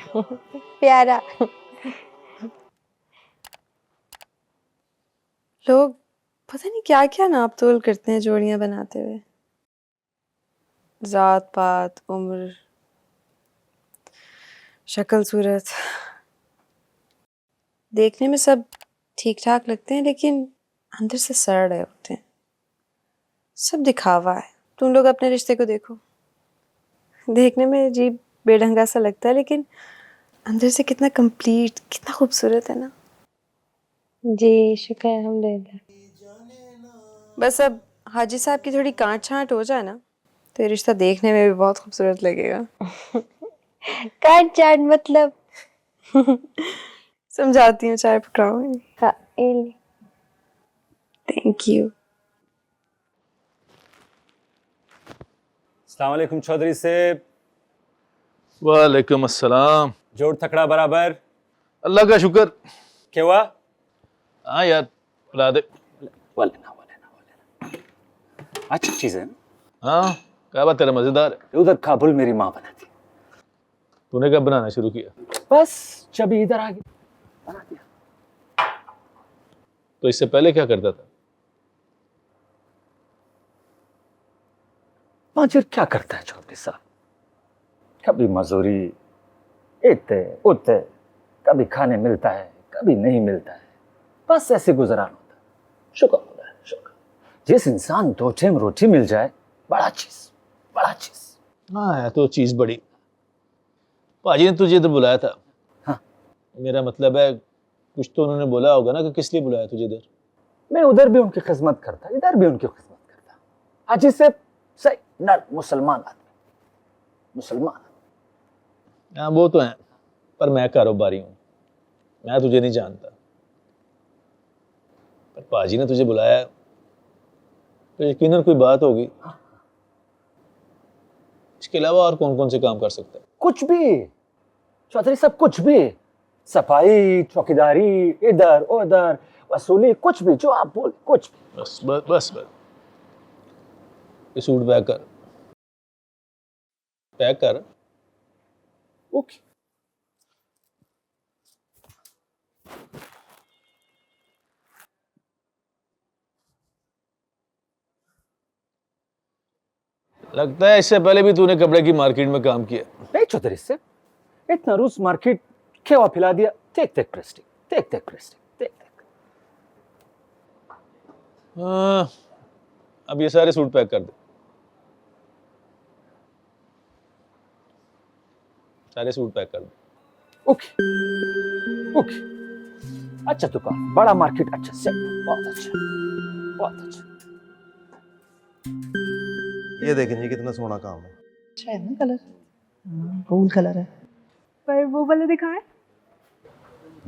प्यारा। लोग पता नहीं क्या क्या नाप तोल करते हैं जोड़ियां बनाते हुए। जात पात, उम्र, शक्ल सूरत, देखने में सब ठीक ठाक लगते हैं लेकिन अंदर से सड़ रहे होते हैं। सब दिखावा है। तुम लोग अपने रिश्ते को देखो, देखने में अजीब बेढंगा सा लगता है लेकिन अंदर से कितना कंप्लीट, कितना खूबसूरत है ना। जी शुक्र अल्हम्दुलिल्लाह। बस अब हाजी साहब की थोड़ी कांट छांट हो जाए ना तो ये रिश्ता देखने में भी बहुत खूबसूरत लगेगा। काट चाट मतलब? समझाती हूँ, चाय पकड़ाओ। हाँ एली। Thank you. अस्सलाम वालेकुम चौधरी साहब। वालेकुम अस्सलाम। जोड़ थकड़ा बराबर? अल्लाह का शुक्र। क्या हुआ? हाँ यार पिला दे। वाले ना। अच्छी चीज है। हाँ क्या बात, तेरा मजेदार है। उधर काबुल मेरी माँ बनाती। तूने कब बनाना शुरू किया? बस जब इधर आ गई बना दिया। तो इससे पहले क्या करता था? माजिर क्या करता है चौधरी साहब? कभी मजदूरी, इतने उतने, कभी खाने मिलता है कभी नहीं मिलता है, बस ऐसे गुजरान होता है। शुक्र खुदा है, शुक्र। जिस इंसान दो टाइम रोटी मिल जाए, बड़ा चीज। हाँ है तो चीज बड़ी। भाजी ने तुझे इधर बुलाया था। हाँ। मेरा मतलब है कुछ तो उन्होंने बोला होगा ना कि किस लिए बुलाया तुझे इधर। मैं उधर भी उनकी खिदमत करता, इधर भी उनकी खिदमत करता। हाजी से सही नर मुसलमान आदमी, मुसलमान। हाँ वो तो है, पर मैं कारोबारी हूँ, मैं तुझे नहीं जानता। पर भाजी ने तुझे बुलाया तो यकीनन कोई बात होगी। इसके अलावा और कौन कौन से काम कर सकता है? कुछ भी चौधरी साहब, कुछ भी। सफाई, चौकीदारी, इधर उधर, वसूली, कुछ भी जो आप बोल, कुछ भी। बस ये सूट पैक कर। ओके। लगता है इससे पहले भी तूने कपड़े की मार्केट में काम किया। नहीं चौधरी साहब, इतना रूस मार्केट खेवा फैला दिया। देख प्रेस्टिंग। हाँ, अब ये सारे सूट पैक कर दे। सारे सूट पैक कर दे। ओके। अच्छा दुकान, बड़ा मार्केट, अच्छा सेट, बहुत अच्छा। ये देखें जी कितना सोना काम है। अच्छा है ना कलर? कूल कलर है। पर वो वाला दिखाएं।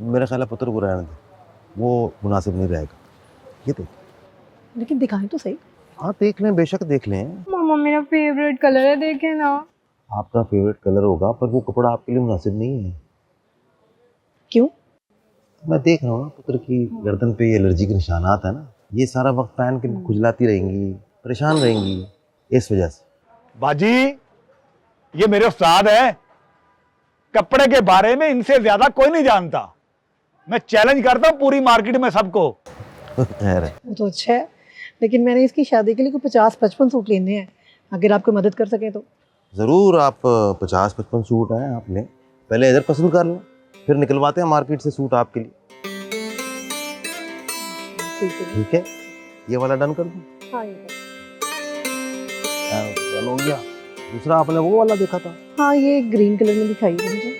मेरा ख्याल है पुत्र को रहने दे, वो मुनासिब नहीं रहेगा। ये देख। लेकिन दिखाएं तो सही। हाँ देख लें, बेशक देख लें। मामा मेरा फेवरेट कलर है, देखे ना। आपका फेवरेट कलर होगा पर वो कपड़ा आपके लिए मुनासिब नहीं है। क्यों? मैं देख रहा हूँ ना, पुत्र की गर्दन पे ये एलर्जी के निशानात है ना, ये सारा वक्त पहन के खुजलाती रहेंगी, परेशान रहेंगी इस वजह से। बाजी ये मेरे उस्ताद है, कपड़े के बारे में इनसे ज्यादा कोई नहीं जानता। मैं चैलेंज करता हूँ पूरी मार्केट में सबको। खैर है। वो तो अच्छा है, लेकिन मैंने इसकी शादी के लिए कोई 50-55 सूट लेने हैं। अगर आपको मदद कर सकें तो। ज़रूर, आप 50-55 सूट हैं, आप लें। पहले इधर पसंद कर लें, फिर निकलवाते हैं मार्केट से सूट आपके लिए। ठीक है, ये वाला डन कर दूं? हाँ ये डन हो गया। दूसरा आपने वो वाला देखा था? हाँ ये ग्रीन कलर में दिखाई है मुझे।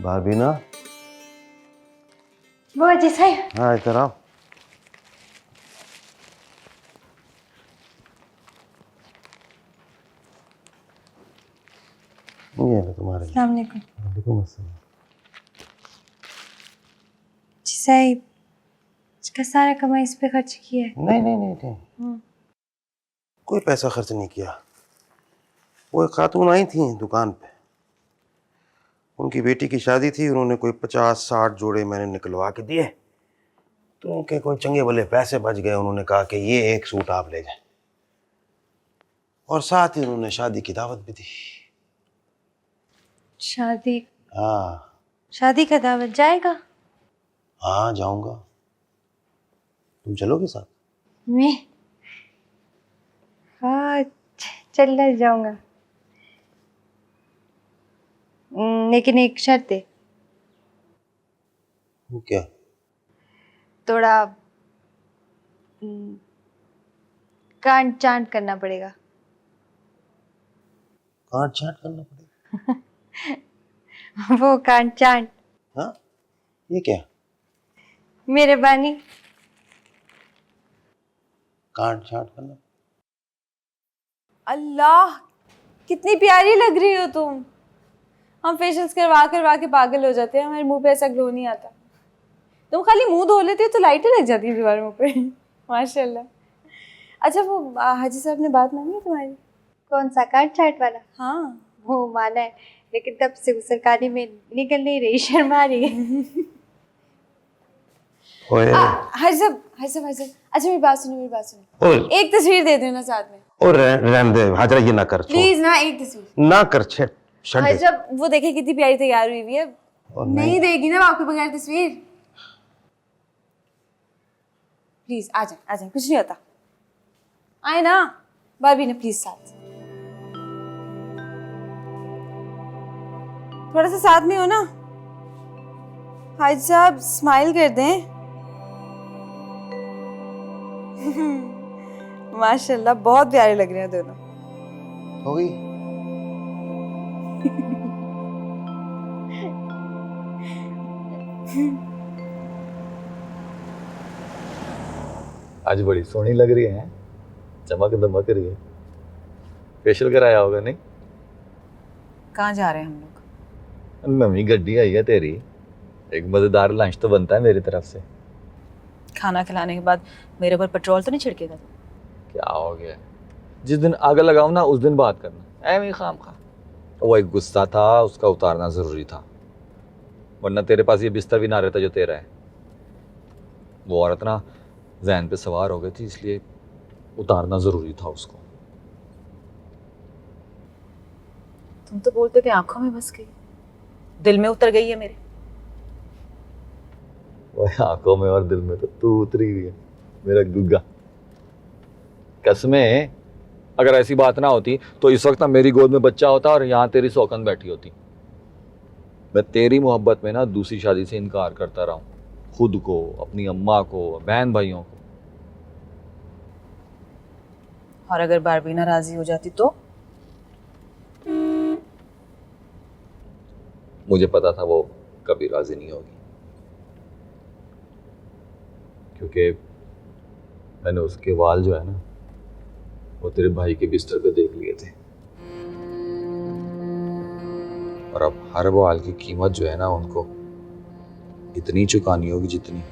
बारबीना। वो जी सही। हाँ इधर आओ। ये लो तुम्हारे लिए। अस्सलाम वालेकुम। वालेकुम अस्सलाम। जी साहिब, इसका सारा कमाई इस पे खर्च किया है। नहीं। कोई पैसा खर्च नहीं किया। वो एक खातून आई थी दुकान पे, उनकी बेटी की शादी थी, उन्होंने कोई 50-60 जोड़े मैंने निकलवा के दिए, तो उनके कोई चंगे भले पैसे बच गए। उन्होंने कहा कि ये एक सूट आप ले जाएं। और साथ ही उन्होंने शादी की दावत भी दी। शादी? हाँ शादी का दावत जाएगा? हाँ जाऊंगा। तुम चलोगे साथ? मैं? हाँ, चलना जाऊंगा। लेकिन एक शर्त है। वो क्या? थोड़ा कांट चांट करना पड़ेगा। कांट छांट करना पड़ेगा? वो कांट चांट। हाँ ये क्या? मेरे बानी। कांट छांट करना? अल्लाह, कितनी प्यारी लग रही हो तुम। हम फेशियल्स करवा करवा के पागल हो जाते हैं, हमारे मुंह पे ऐसा ग्लो नहीं आता। तुम खाली मुंह धो लेती हो तो लाइटें लग जाती है दीवार मुंह पे। माशाल्लाह। अच्छा वो हाजी साहब ने बात मानी है तुम्हारी? कौन सा कांट चांट वाला? हाँ। वो माना है, लेकिन तब से वो सरकारी में निकल नहीं रही, शर्मा रही है। ओए हाजी साहब, हाजी साहब, हाजी साहब, अच्छा मेरी बात सुनो, मेरी बात सुनो। ओए एक तस्वीर दे देना साथ में और रहने दे हाजरा, ये ना कर, छोड़। प्लीज ना, एक तस्वीर ना कर, छेड़ छड़ हाजी दे। साहब। वो देखे कितनी प्यारी तैयार हुई हुई है। और नहीं देगी ना आपके बगैर तस्वीर। प्लीज आ जाए, आ जाए, कुछ नहीं होता। आए ना भाभी ने, प्लीज साथ। थोड़ा सा साथ में हो ना। हाजी साहब स्माइल कर दें। माशाल्लाह बहुत प्यारे लग रहे हैं दोनों। हो गई? आज बड़ी सोहनी लग रही है, चमक दमक रही है। फेशियल कराया होगा नहीं? कहाँ जा रहे हैं हम लोग? नवी गड्डी आई है तेरी, एक मजेदार लंच तो बनता है मेरी तरफ से। खाना खिलाने के बाद मेरे ऊपर पेट्रोल तो नहीं छिड़केगा? क्या हो गया? जिस दिन आग लगाओ ना उस दिन बात करना, ऐਵੇਂ खाम खा। वो एक गुस्सा था, उसका उतारना जरूरी था, वरना तेरे पास ये बिस्तर भी ना रहता जो तेरा है। वो औरत ना जहन पे सवार हो गई थी, इसलिए उतारना जरूरी था उसको। तुम तो बोलते थे आंखों में बस गई, दिल में उतर गई है मेरे। वो आंखों में और दिल में तो तू उतरी हुई है मेरा गुग्गा। कसमें, अगर ऐसी बात ना होती तो इस वक्त ना मेरी गोद में बच्चा होता और यहाँ तेरी सौकन बैठी होती। मैं तेरी मोहब्बत में ना दूसरी शादी से इनकार करता रहा हूँ, खुद को, अपनी अम्मा को, बहन भाइयों को। और अगर बारबीना राजी हो जाती तो? मुझे पता था वो कभी राजी नहीं होगी, क्योंकि मैंने उसके वाल जो है ना वो तेरे भाई के बिस्तर पे देख लिए थे। और अब हर वाल की कीमत जो है ना उनको इतनी चुकानी होगी जितनी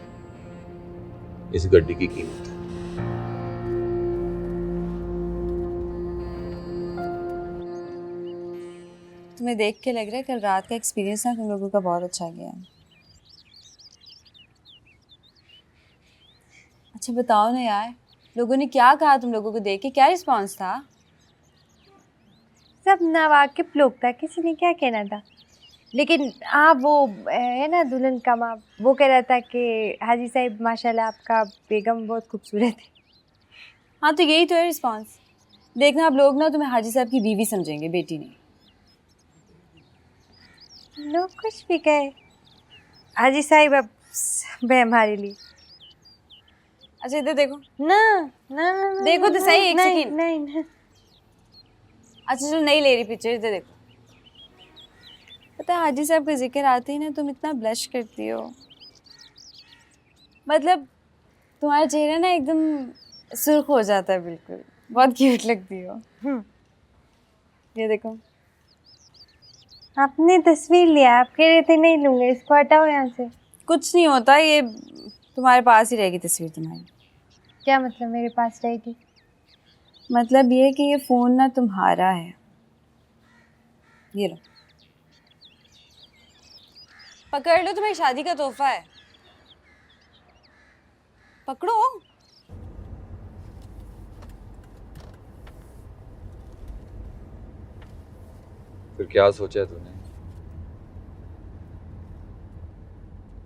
इस गड्डी की कीमत है। तुम्हें देख के लग रहा है कल रात का एक्सपीरियंस ना तुम लोगों का बहुत अच्छा गया है। अच्छा बताओ ना यार, लोगों ने क्या कहा तुम लोगों को देख के, क्या रिस्पांस था? सब नावाकिफ लोग था, किसी ने क्या कहना था। लेकिन हाँ वो है ना दुल्हन का माँ, वो कह रहा था कि हाजी साहब माशाल्लाह आपका बेगम बहुत खूबसूरत है। हाँ तो यही तो है रिस्पांस। देखना अब लोग ना तुम्हें हाजी साहब की बीवी समझेंगे, बेटी नहीं। लोग कुछ भी कहे, हाजी साहब अब सब है हमारे लिए। अच्छा इधर देखो ना ना ना, ना देखो तो सही, एक नहीं, सेकंड। नहीं नहीं। अच्छा चलो नहीं ले रही पिक्चर, इधर देखो। पता है हाजी साहब का जिक्र आते ही ना तुम इतना ब्लश करती हो। मतलब तुम्हारा चेहरा ना एकदम सुर्ख हो जाता है, बिल्कुल बहुत क्यूट लगती हो। ये देखो। आपने तस्वीर लिया, आप कह रहे थे नहीं लूंगा, इसको हटाओ यहाँ से। कुछ नहीं होता, ये तुम्हारे पास ही रहेगी तस्वीर तुम्हारी। क्या मतलब मेरे पास रहेगी? मतलब ये कि ये फ़ोन ना तुम्हारा है। ये लो, पकड़ लो, तुम्हारी शादी का तोहफा है, पकड़ो। क्या सोचा है तूने?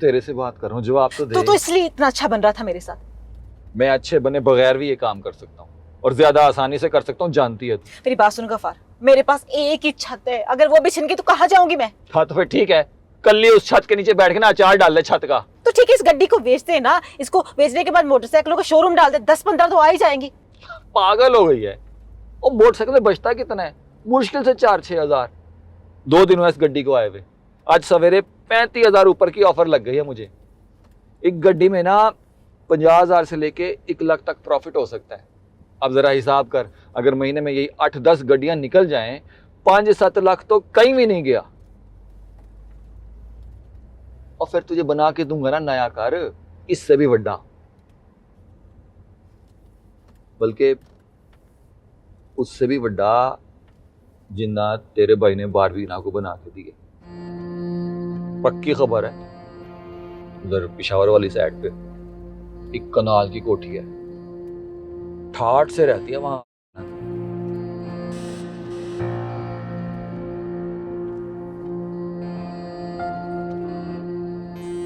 तेरे से बात कर रहा हूँ, जवाब तो दे। तो इसलिए इतना अच्छा बन रहा था मेरे साथ। मैं अच्छे बने बगैर भी ये काम कर सकता हूँ और ज्यादा आसानी से कर सकता हूँ, जानती है तू। मेरी बात सुन गफार, मेरे पास एक ही छत है, अगर वो भी छिन गई तो कहाँ जाऊंगी मैं? हाँ तो फिर ठीक है, कल ही उस छत के नीचे बैठ के ना अचार डाल ले छत का। तो ठीक है, इस गड्डी को बेच दे ना, इसको बेचने के बाद मोटरसाइकिलों का शोरूम डाल दे, 10-15 तो आ ही जाएंगी। पागल हो गई है। और मोटरसाइकिल में बचता कितना है? मुश्किल से 4-6 हजार। 2 दिन हुआ इस गड्डी को आए हुए। आज सवेरे 35,000 ऊपर की ऑफर लग गई है मुझे। एक गड्डी में ना 50,000 से लेके 1 लाख तक प्रॉफिट हो सकता है। अब जरा हिसाब कर, अगर महीने में यही 8-10 गड्डियां निकल जाएं, 5-7 लाख तो कहीं भी नहीं गया। और फिर तुझे बना के दूंगा ना नया कार, इससे भी बड़ा, बल्कि उससे भी बड़ा, जिन्ना तेरे भाई ने बारवीना को बना के दिए। पक्की खबर है, उधर पिशावर वाली साइड पे एक कनाल की कोठी है, ठाठ से रहती है वहां।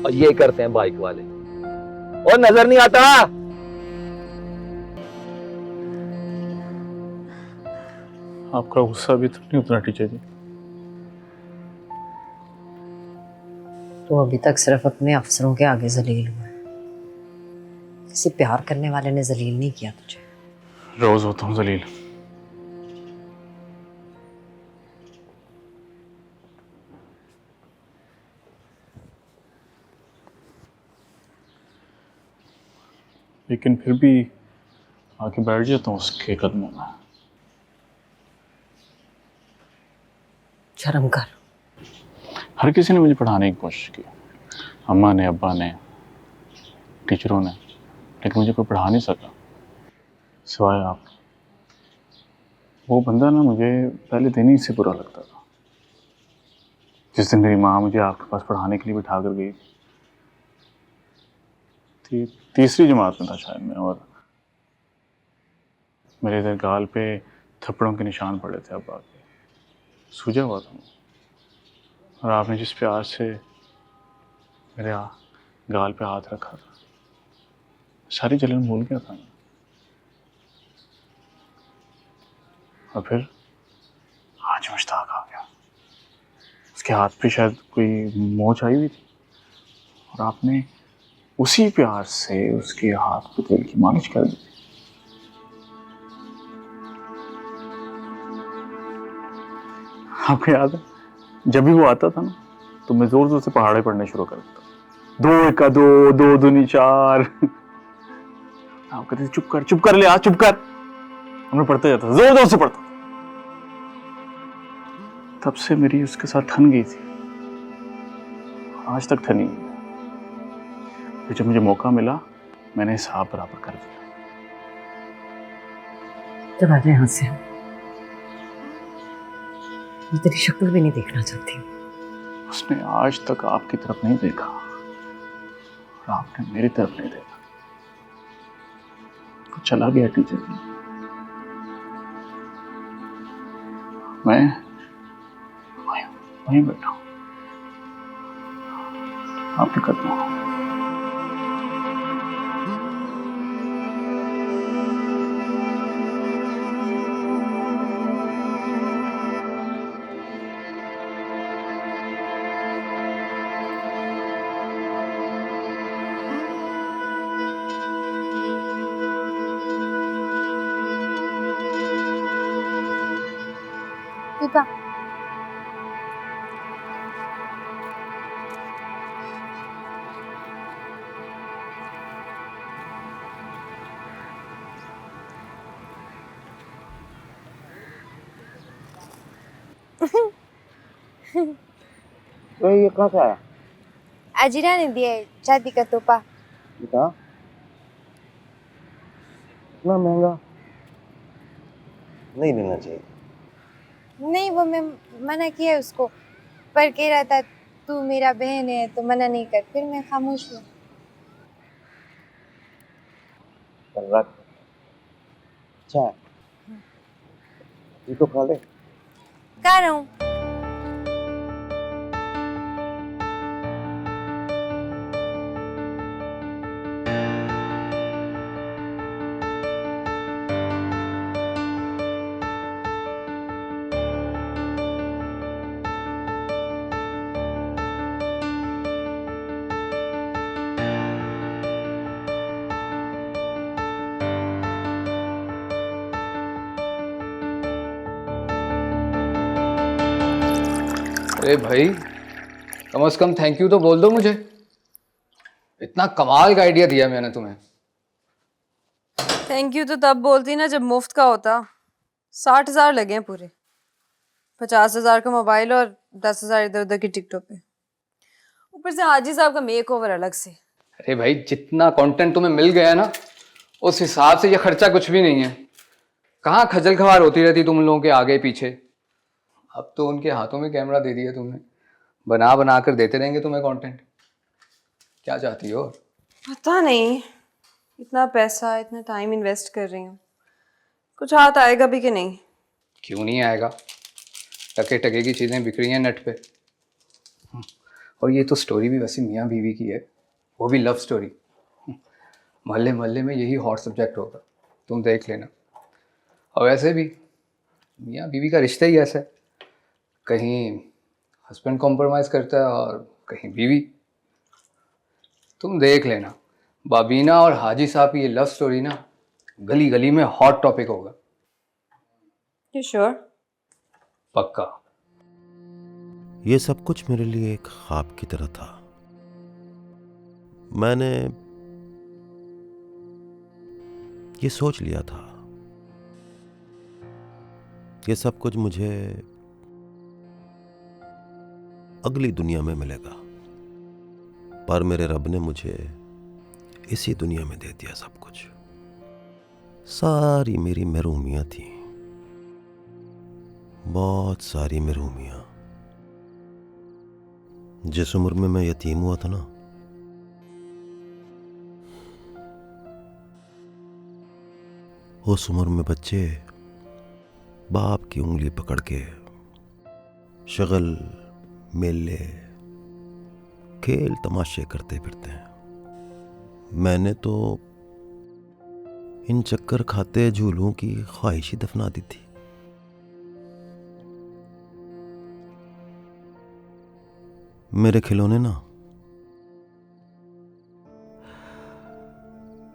और ये करते हैं बाइक वाले, और नजर नहीं आता। आपका गुस्सा भी तो नहीं उतना टीचर जी। तो अभी तक सिर्फ अपने अफसरों के आगे जलील हुआ है, किसी प्यार करने वाले ने जलील नहीं किया तुझे। रोज होता हूँ जलील। लेकिन फिर भी आके बैठ जाता हूँ उसके कदमों में। शर्म कर। हर किसी ने मुझे पढ़ाने की कोशिश की, अम्मा ने, अब्बा ने, टीचरों ने, लेकिन मुझे कोई पढ़ा नहीं सका सिवाय आप। वो बंदा ना मुझे पहले दिन ही से बुरा लगता था। जिस दिन मेरी माँ मुझे आपके पास पढ़ाने के लिए बिठा कर गई थी, तीसरी जमात में था शायद मैं, और मेरे इधर गाल पे थप्पड़ों के निशान पड़े थे अब्बा के, सूजा हुआ था। और आपने जिस प्यार से मेरे गाल पे हाथ रखा था, सारी जलन भूल गया था मैं। और फिर आज मुश्ताक आ गया, उसके हाथ पे शायद कोई मोच आई हुई थी, और आपने उसी प्यार से उसके हाथ पे तेल की मालिश कर दी। आपको याद है जब भी वो आता था ना, तो मैं जोर जोर से पहाड़े पढ़ने शुरू कर देता। 2 1 2, 2 दूनी 4। आप कहते थे चुप कर ले, चुप कर। मैं पढ़ते जाता था, जोर जोर से पढ़ता था। तब से मेरी उसके साथ ठन गई थी, आज तक ठनी गई। फिर जब मुझे मौका मिला, मैंने हिसाब बराबर कर दिया। चला जा यहाँ से, मैं तेरी शक्ल भी नहीं देखना चाहती। उसने आज तक आपकी तरफ नहीं देखा, और आपने मेरी तरफ नहीं देखा। वो चला गया टीचर जी। मैं वहीं बैठा हूं आपके कदमों में। पीपा, तो ये कहाँ से आया? अजीरा ने दिया है शादी का तोहफा। बेटा इतना महंगा नहीं लेना चाहिए। नहीं, वो मैं मना किया उसको, पर कह रहा था तू मेरा बहन है तो मना नहीं कर, फिर मैं खामोश हूँ। रख। अच्छा ये तो खा ले। खा रहा हूँ। अरे भाई, कम से कम थैंक यू तो बोल दो मुझे। इतना कमाल का आइडिया दिया मैंने तुम्हें। थैंक यू तो तब बोलती ना जब मुफ्त का होता। 60,000 लगे हैं पूरे, 50,000 का मोबाइल और 10,000 इधर उधर की टिकटों पे, ऊपर से हाजी साहब का मेक ओवर अलग से। अरे भाई, जितना कंटेंट तुम्हें मिल गया ना, उस हिसाब से ये खर्चा कुछ भी नहीं है। कहाँ खजल खवार होती रहती तुम लोगों के आगे पीछे। अब तो उनके हाथों में कैमरा दे दिया तुमने, बना बना कर देते रहेंगे तुम्हें कंटेंट। क्या चाहती हो? पता नहीं, इतना पैसा इतना टाइम इन्वेस्ट कर रही हूँ, कुछ हाथ आएगा भी कि नहीं। क्यों नहीं आएगा? टके टके की चीज़ें बिक रही हैं नेट पे। और ये तो स्टोरी भी वैसे मियाँ बीवी की है, वो भी लव स्टोरी। मोहल्ले मोहल्ले में यही हॉट सब्जेक्ट होगा, तुम देख लेना। और वैसे भी मियाँ बीवी का रिश्ता ही ऐसा है, कहीं हस्बैंड कॉम्प्रोमाइज़ करता है और कहीं बीवी। तुम देख लेना, बाबीना और हाजी साहब की ये लव स्टोरी ना गली गली में हॉट टॉपिक होगा। You sure? पक्का। ये सब कुछ मेरे लिए एक ख्वाब की तरह था। मैंने ये सोच लिया था, ये सब कुछ मुझे अगली दुनिया में मिलेगा, पर मेरे रब ने मुझे इसी दुनिया में दे दिया सब कुछ। सारी मेरी महरूमियां थी, बहुत सारी महरूमियां। जिस उम्र में मैं यतीम हुआ था ना, उस उम्र में बच्चे बाप की उंगली पकड़ के शगल मेले खेल तमाशे करते फिरते हैं। मैंने तो इन चक्कर खाते झूलों की ख्वाहिश ही दफना दी थी। मेरे खिलौने ना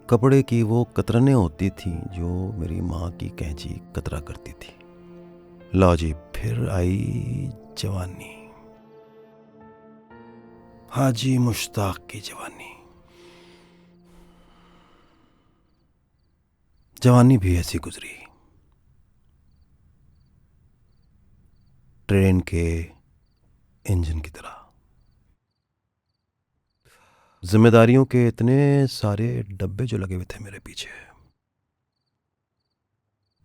कपड़े की वो कतरने होती थी जो मेरी माँ की कैंची कतरा करती थी। लो जी, फिर आई जवानी, हाजी मुश्ताक की जवानी। जवानी भी ऐसी गुजरी, ट्रेन के इंजन की तरह। जिम्मेदारियों के इतने सारे डब्बे जो लगे हुए थे मेरे पीछे,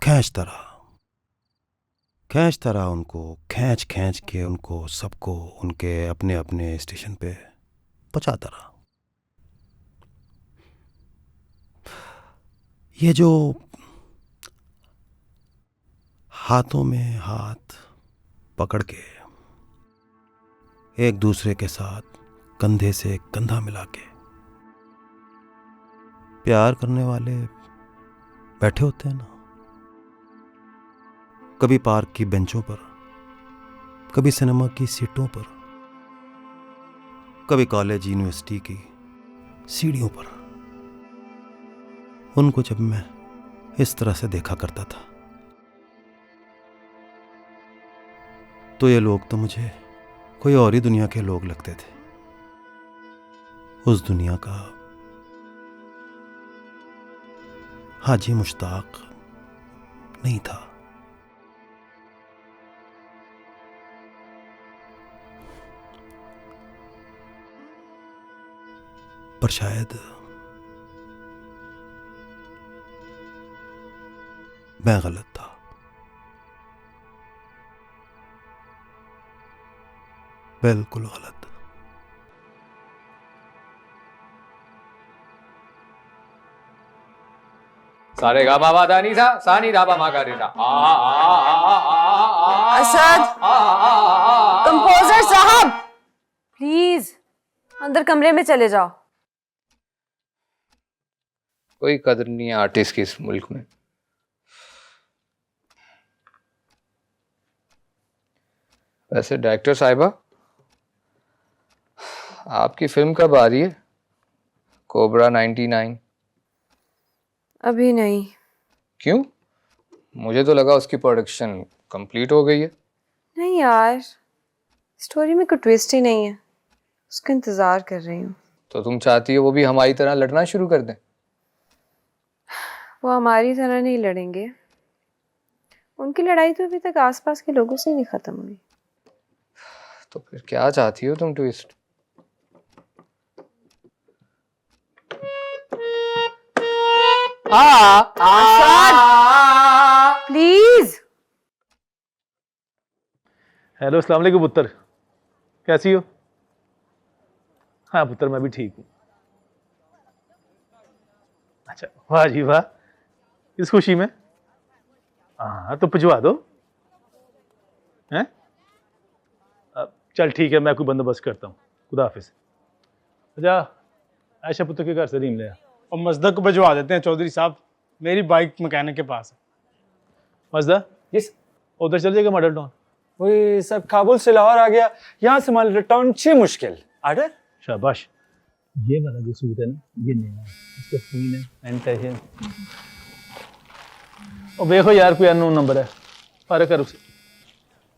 खींचता रहा उनको, खींच खींच के उनको सबको उनके अपने अपने स्टेशन पे पहुंचाता रहा। ये जो हाथों में हाथ पकड़ के एक दूसरे के साथ कंधे से कंधा मिला के प्यार करने वाले बैठे होते हैं ना, कभी पार्क की बेंचों पर, कभी सिनेमा की सीटों पर, कभी कॉलेज यूनिवर्सिटी की सीढ़ियों पर, उनको जब मैं इस तरह से देखा करता था तो ये लोग तो मुझे कोई और ही दुनिया के लोग लगते थे। उस दुनिया का हाजी मुश्ताक नहीं था। पर शायद मैं गलत था। बिल्कुल गलत। सारे गा बाबा दानी सा सानी दाबा मा गा रे सा। असद, कंपोजर साहब प्लीज अंदर कमरे में चले जाओ। कोई कदर नहीं है आर्टिस्ट की इस मुल्क में। वैसे डायरेक्टर साहिबा, आपकी फिल्म कब आ रही है? कोबरा 99। अभी नहीं। क्यों? मुझे तो लगा उसकी प्रोडक्शन कंप्लीट हो गई है। नहीं यार, स्टोरी में कोई ट्विस्ट ही नहीं है, उसका इंतजार कर रही हूँ। तो तुम चाहती हो वो भी हमारी तरह लड़ना शुरू कर दें? वो हमारी तरह नहीं लड़ेंगे, उनकी लड़ाई तो अभी तक आसपास के लोगों से नहीं खत्म हुई। तो फिर क्या चाहती हो तुम ट्विस्ट? प्लीज। हेलो, अस्सलाम वालेकुम पुत्र, कैसी हो? हाँ पुत्र, मैं भी ठीक हूँ। अच्छा, वाह जी वाह, इस खुशी में। हाँ तो भिजवा दो हैं। अब चल ठीक है, मैं कोई बंदोबस्त करता हूँ। खुदा हाफिज। जा आयशा पुत्र के घर से रीम ले आ। और मजदा को भिजवा देते हैं चौधरी साहब, मेरी बाइक मैकेनिक के पास है। मजदा यस, उधर चल जाएगा मॉडल टाउन। वही सब काबुल से लाहौर आ गया, यहाँ से माल रिटर्न 6 मुश्किल। आर्डर? शाबाश। ये वाला जो सूट है ना, ये नया है, इसका सीन है एंड और देखो यार, कोई अननोन नंबर है, फर्क कर उसे।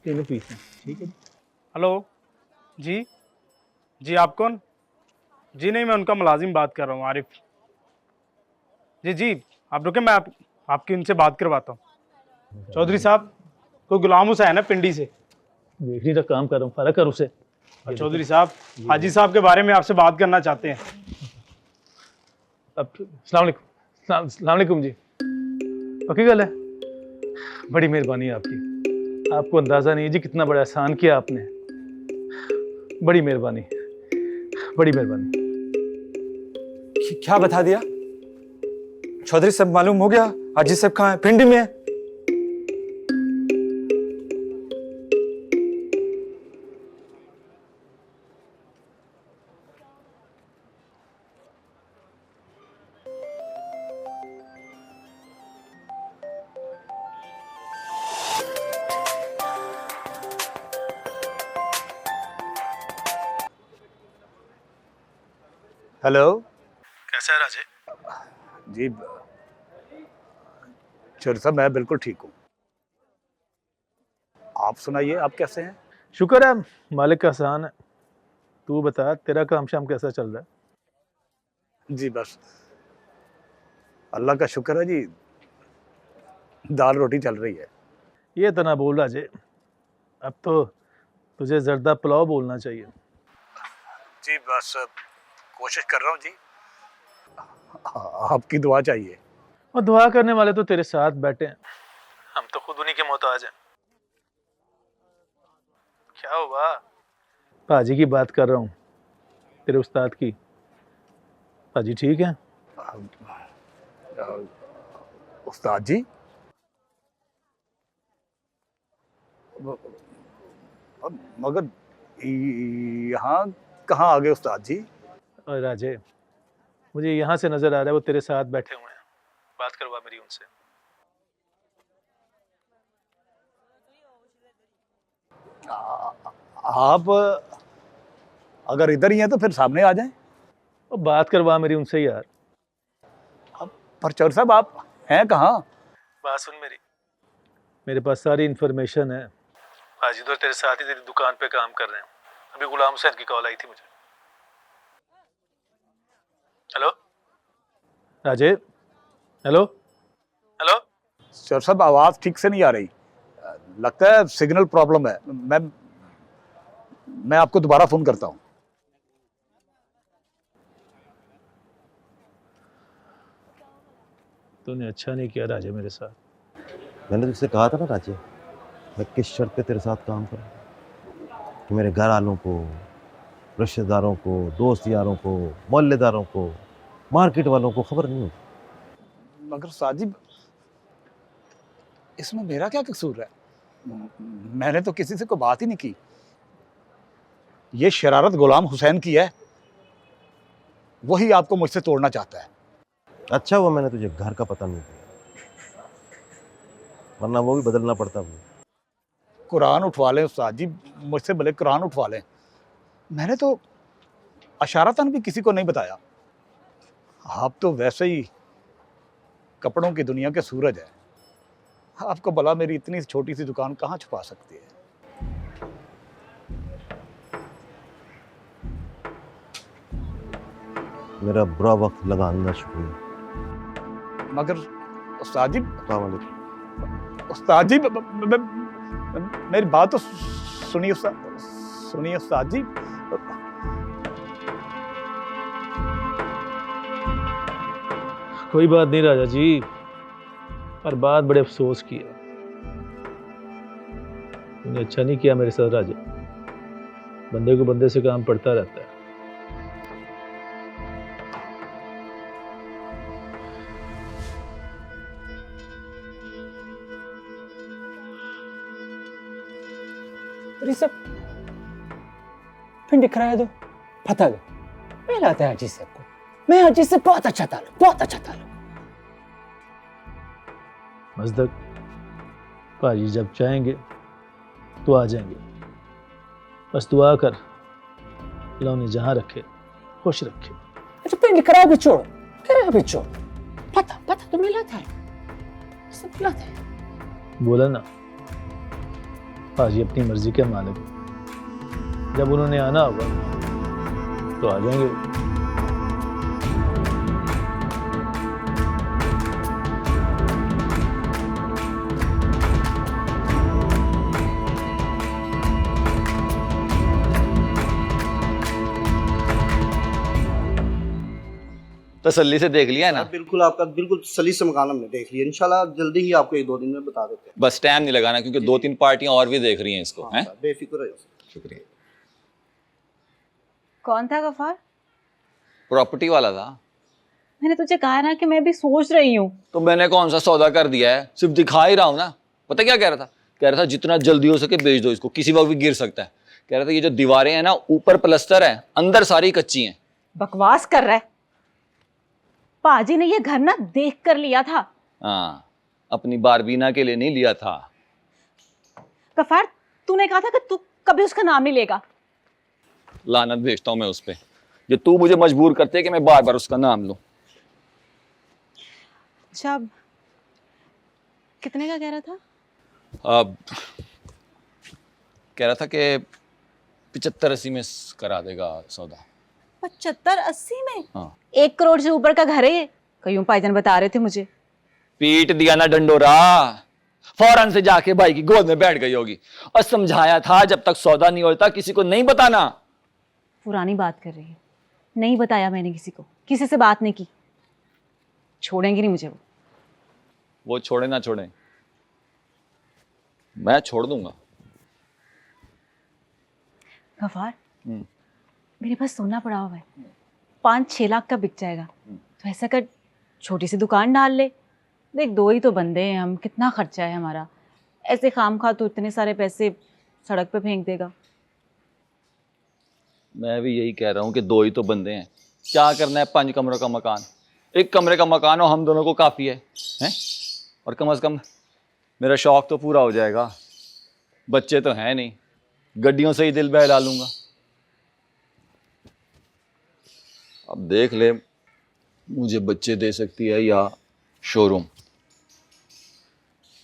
तीनों पीस हैं, ठीक है। हेलो जी, जी आप कौन? जी नहीं, मैं उनका मुलाजिम बात कर रहा हूँ, आरिफ जी। जी आप रुके, मैं आपकी उनसे बात करवाता हूँ। चौधरी साहब, कोई गुलाम हुसैन है ना पिंडी से। देखने का काम कर रहा हूँ, फर्क कर उसे। और चौधरी साहब, हाजी साहब के बारे में आपसे बात करना चाहते हैं। अब अस्सलाम वालेकुम जी। पक्की गल है, बड़ी मेहरबानी है आपकी। आपको अंदाज़ा नहीं है जी कितना बड़ा एहसान किया आपने। बड़ी मेहरबानी, बड़ी मेहरबानी। क्या बता दिया चौधरी साहब? मालूम हो गया हाजी साहब कहाँ है? पिंडी में है। हेलो, कैसा है राजे? जी चौधरी साहब, मैं बिल्कुल ठीक हूँ। आप सुनाइए, आप कैसे हैं? शुक्र है, मालिक का एहसान है। तू बता, तेरा काम शाम कैसा चल रहा है? जी बस अल्लाह का शुक्र है जी, दाल रोटी चल रही है। ये तो ना बोल राजे, अब तो तुझे जर्दा पुलाव बोलना चाहिए। जी बस कोशिश कर रहा हूँ जी, आपकी दुआ चाहिए। और दुआ करने वाले तो तेरे साथ बैठे हैं, हम तो खुद उन्हीं के मोहताज हैं। क्या हुआ? पाजी की बात कर रहा हूँ, तेरे उस्ताद की। पाजी ठीक है? उस्ताद जी? मगर यहाँ कहाँ आ गए उस्ताद जी? और राजे, मुझे यहाँ से नजर आ रहा है वो तेरे साथ बैठे हुए हैं। बात करवा मेरी उनसे। आप अगर इधर ही हैं तो फिर सामने आ जाएं। और बात करवा मेरी उनसे यार। पर चौधरी साहब, आप हैं कहाँ? बात सुन मेरी, मेरे पास सारी इन्फॉर्मेशन है। हाजी तो तेरे साथ ही तेरी दुकान पे काम कर रहे हैं। अभी गुलाम हुसैन की कॉल आई थी मुझे। हेलो राजे, हेलो हेलो। चौधरी साहब, आवाज़ ठीक से नहीं आ रही, लगता है सिग्नल प्रॉब्लम है। मैं आपको दोबारा फ़ोन करता हूँ। तूने अच्छा नहीं किया राजे मेरे साथ। मैंने तुझसे कहा था ना राजे, मैं किस शर्त पे तेरे साथ काम करूँ, कि मेरे घर वालों को, रिश्तेदारों को, दोस्त यारों को, मोहल्लेदारों को, मार्केट वालों को खबर नहीं होती। मगर साजिब, इसमें मेरा क्या कसूर है? मैंने तो किसी से कोई बात ही नहीं की। ये शरारत गुलाम हुसैन की है, वही आपको मुझसे तोड़ना चाहता है। अच्छा हुआ मैंने तुझे घर का पता नहीं दिया, वरना वो भी बदलना पड़ता। वो कुरान उठवा लें उस्ताद जी, मुझसे भले कुरान उठवा लें। मैंने तो अशारतन भी किसी को नहीं बताया। आप तो वैसे ही कपड़ों की दुनिया के सूरज है, आपको भला मेरी इतनी छोटी सी दुकान कहाँ छुपा सकती है? मेरा बुरा वक्त लगाने का शुक्रिया। मगर उस्ताद जी, अस्सलाम वालेकुम। उस्ताद जी, मेरी बात तो सुनिए उस्ताद जी। कोई बात नहीं राजा जी, पर बात बड़े अफसोस की है। तूने अच्छा नहीं किया मेरे साथ राजा। बंदे को बंदे से काम पड़ता रहता है। रिसब फिर दिख रहा है तो पता है मैं लाता है हाजी साहब को। मैं हाजी से बहुत अच्छा ताल्लुक। मजदक भाजी जब चाहेंगे तो आ जाएंगे। बस दुआ कर अल्लाह उन्हें जहां रखे खुश रखे। अच्छा फिर दिख रहा है बिछोड़, पता तो मैं लाता है, सब लाता है। बोला ना भाजी अपनी मर्जी के मालिक हैं। जब उन्होंने आना होगा तो आ जाएंगे। तसल्ली से देख लिया है ना? बिल्कुल, आपका बिल्कुल तसल्ली से मकान हमने देख लिया। इंशाल्लाह जल्दी ही आपको 1-2 दिन में बता देते हैं। बस टाइम नहीं लगाना क्योंकि 2-3 पार्टियां और भी देख रही हैं इसको। हाँ, हैं? बेफिक्र रहो। शुक्रिया। कौन था गफार? प्रॉपर्टी वाला था। मैंने तुझे कहा ना कि मैं भी सोच रही हूँ। तो मैंने कौन सा सौदा कर दिया है, सिर्फ दिखा ही रहा हूँ ना। पता क्या कह रहा था? कह रहा था जितना जल्दी हो सके बेच दो इसको, किसी वक्त भी गिर सकता है। कह रहा था ये जो दीवारें हैं ना, ऊपर प्लस्तर है, अंदर सारी कच्ची हैं। बकवास कर रहा है। पाजी ने ये घर ना देख कर लिया था। हाँ, अपनी बारबीना के लिए नहीं लिया था। गफार, तूने कहा था कि तू कभी उसका नाम नहीं लेगा। लानत भेजता हूँ मैं उस पे, जो तू मुझे मजबूर करते कि मैं बार बार उसका नाम लूं। अच्छा, कितने का कह रहा था? अब कह रहा था कि 75-80 में करा देगा सौदा। 75-80 में? हाँ। 1 करोड़ से ऊपर का घर है ये। कहीं भाईजान बता रहे थे मुझे। पीट दिया ना डंडोरा, फौरन से जाके भाई की गोद में बैठ गई होगी। और समझाया था जब तक सौदा नहीं होता किसी को नहीं बताना। पुरानी बात कर रही है। नहीं बताया मैंने किसी को, किसी से बात नहीं की। छोड़ेंगे नहीं मुझे वो छोड़े ना छोड़े, मैं छोड़ दूंगा। गफार, मेरे पास सोना पड़ा हुआ है, 5-6 लाख का बिक जाएगा। तो ऐसा कर, छोटी सी दुकान डाल ले। देख, 2 ही तो बंदे हैं हम, कितना खर्चा है हमारा। ऐसे खामखा तो इतने सारे पैसे सड़क पे फेंक देगा। मैं भी यही कह रहा हूँ कि 2 ही तो बंदे हैं, क्या करना है 5 कमरों का मकान। 1 कमरे का मकान हो हम दोनों को काफ़ी है, हैं? और कम से कम मेरा शौक तो पूरा हो जाएगा। बच्चे तो हैं नहीं, गड्डियों से ही दिल बहला लूँगा। अब देख ले मुझे बच्चे दे सकती है या शोरूम,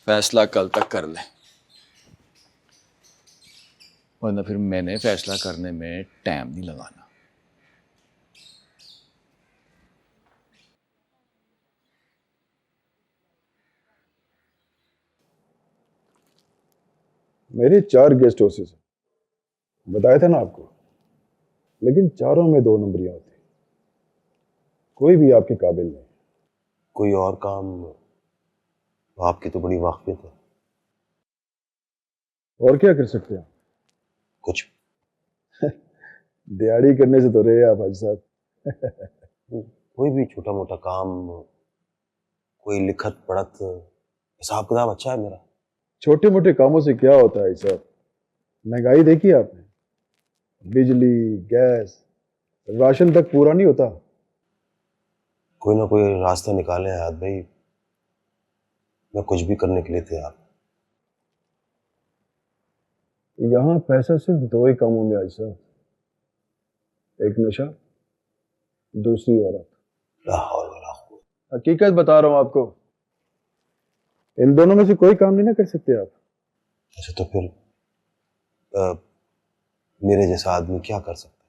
फैसला कल तक कर ले, वरना फिर मैंने फैसला करने में टाइम नहीं लगाना। मेरे 4 गेस्ट हाउसेस बताया था ना आपको, लेकिन चारों में 2 नंबरियां होती, कोई भी आपके काबिल नहीं। कोई और काम आपकी तो बड़ी वाकफियत है। और क्या कर सकते हैं? कुछ दिहाड़ी करने से तो रहे आप हाजी साहब। कोई भी छोटा मोटा काम, कोई लिखत पढ़त, हिसाब किताब अच्छा है मेरा। छोटे मोटे कामों से क्या होता है साहब? महंगाई देखी आपने, बिजली, गैस, राशन तक पूरा नहीं होता। कोई ना कोई रास्ता निकाले हाथ भाई, मैं कुछ भी करने के लिए तैयार। यहाँ पैसा सिर्फ 2 ही कामों में हाजी साहब, एक नशा, दूसरी औरत। हकीकत बता रहा हूँ आपको, इन दोनों में से कोई काम नहीं ना कर सकते आप। अच्छा तो फिर मेरे जैसा आदमी क्या कर सकता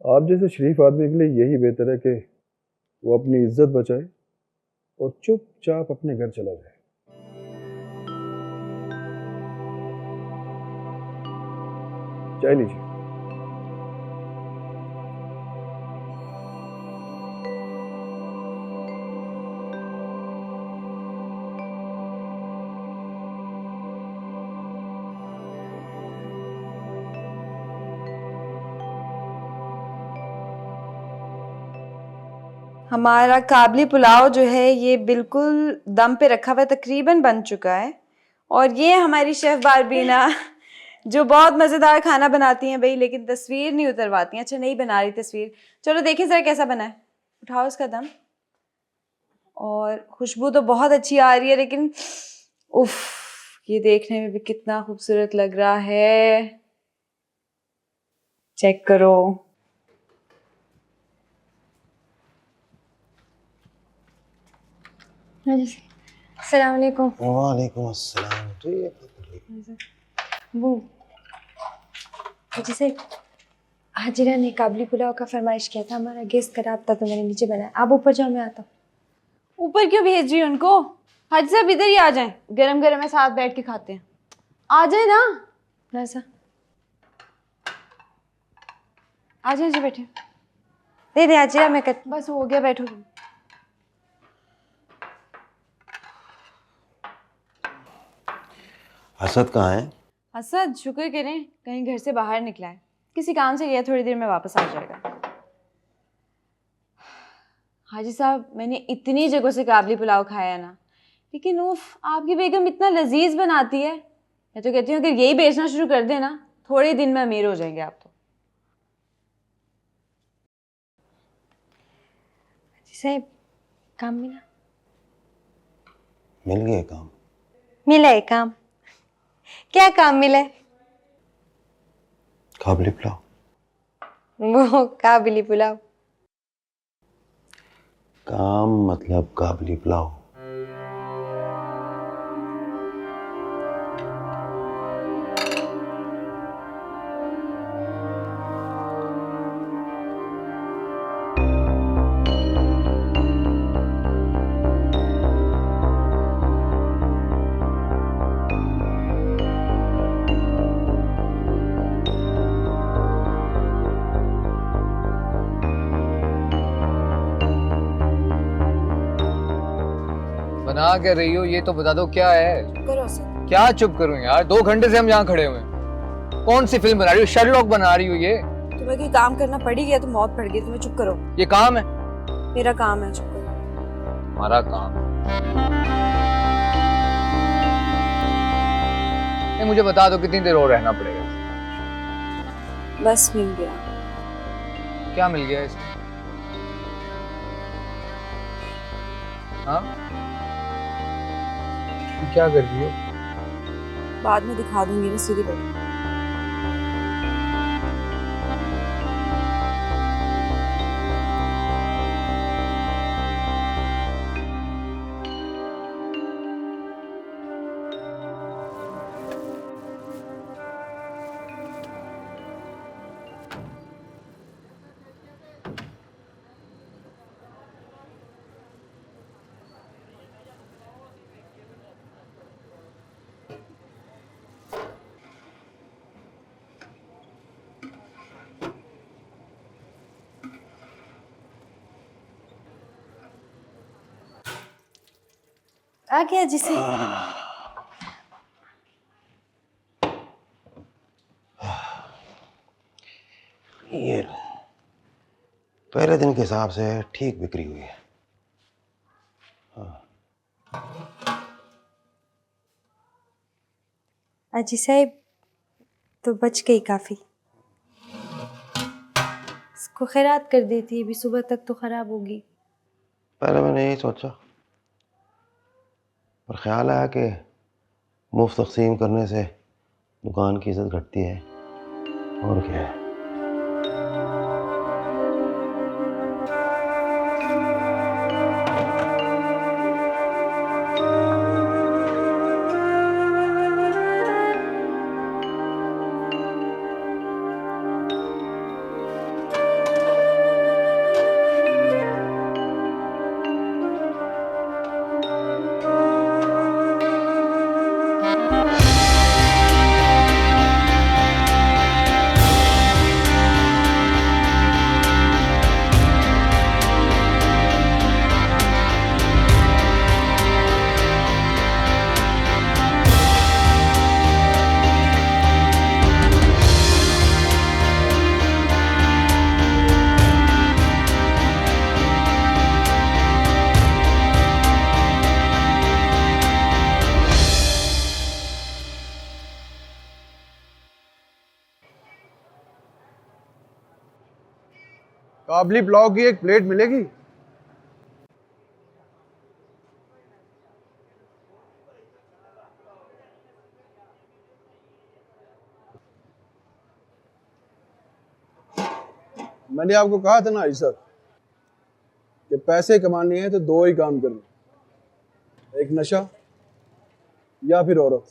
आप जैसे शरीफ आदमी के लिए यही बेहतर है कि वो अपनी इज्जत बचाए और चुपचाप अपने घर चला जाए। चाय लीजिए। हमारा काबली पुलाव जो है ये बिल्कुल दम पे रखा हुआ है, तकरीबन बन चुका है। और ये हमारी शेफ बारबीना जो बहुत मज़ेदार खाना बनाती हैं भाई, लेकिन तस्वीर नहीं उतरवाती हैं। अच्छा नहीं बना रही तस्वीर, चलो देखें ज़रा कैसा बना है। उठाओ इसका दम। और खुशबू तो बहुत अच्छी आ रही है, लेकिन उफ, ये देखने में भी कितना खूबसूरत लग रहा है। चेक करो। अस्सलाम वालेकुम। वालेकुम अस्सलाम। तो ये वो जैसे हाजिरा ने काबली पुलाव का फरमाइश किया था, हमारा गेस्ट खराब था तो मैंने नीचे बनाया। आप ऊपर जाओ, मैं आता हूँ। ऊपर क्यों भेज रही है उनको? हाजी साहब इधर ही आ जाएं, गरम गरम है, साथ बैठ के खाते हैं। आ जाए ना। नाज़ा आ जाए जी, बैठे। दे दे हाजिरा, मैं कर। बस हो गया, बैठो तुम। असद कहाँ है? असद शुक्र करें कहीं घर से बाहर निकला है, किसी काम से गया, थोड़ी देर में वापस आ जाएगा। हाजी साहब मैंने इतनी जगहों से काबली पुलाव खाया है ना, लेकिन उफ, आपकी बेगम इतना लजीज बनाती है। मैं तो कहती हूँ अगर यही बेचना शुरू कर देना, थोड़े दिन में अमीर हो जाएंगे आप तो। हाजी साहब काम मिला? मिल गया काम? मिला है काम। क्या काम मिला है? काबली पुलाव। वो काबली पुलाव। काम मतलब काबली पुलाव। बना क्या रही हो, ये तो बता दो क्या है। करो असद। क्या चुप करूं यार, 2 घंटे से हम यहाँ खड़े हुए हैं। कौन सी फिल्म बना रही हो? शर्लॉक बना रही हो? ये तुम्हें कोई काम करना पड़ ही गया तो मौत पड़ गई, तुम्हें चुप करो। ये काम है? मेरा काम है, चुप करो। हमारा काम है। मुझे बता दो कितनी देर और रहना पड़ेगा? बस मिल गया। क्या मिल गया इसमें? हाँ क्या कर रही हो? बाद में दिखा दूंगी ना, सीधी बैठो। आ गया जिसे। ये पहले दिन के हिसाब से ठीक बिक्री हुई है। अजी साहब तो बच गई काफ़ी। इसको खैरात कर देती, अभी सुबह तक तो ख़राब होगी। पहले मैंने यही सोचा, पर ख्याल आया कि मुफ्त तकसीम करने से दुकान की इज्जत घटती है, और क्या है। काबली पुलाव की एक प्लेट मिलेगी? मैंने आपको कहा था ना हाजी साहब कि पैसे कमाने हैं तो दो ही काम करने, एक नशा या फिर औरत।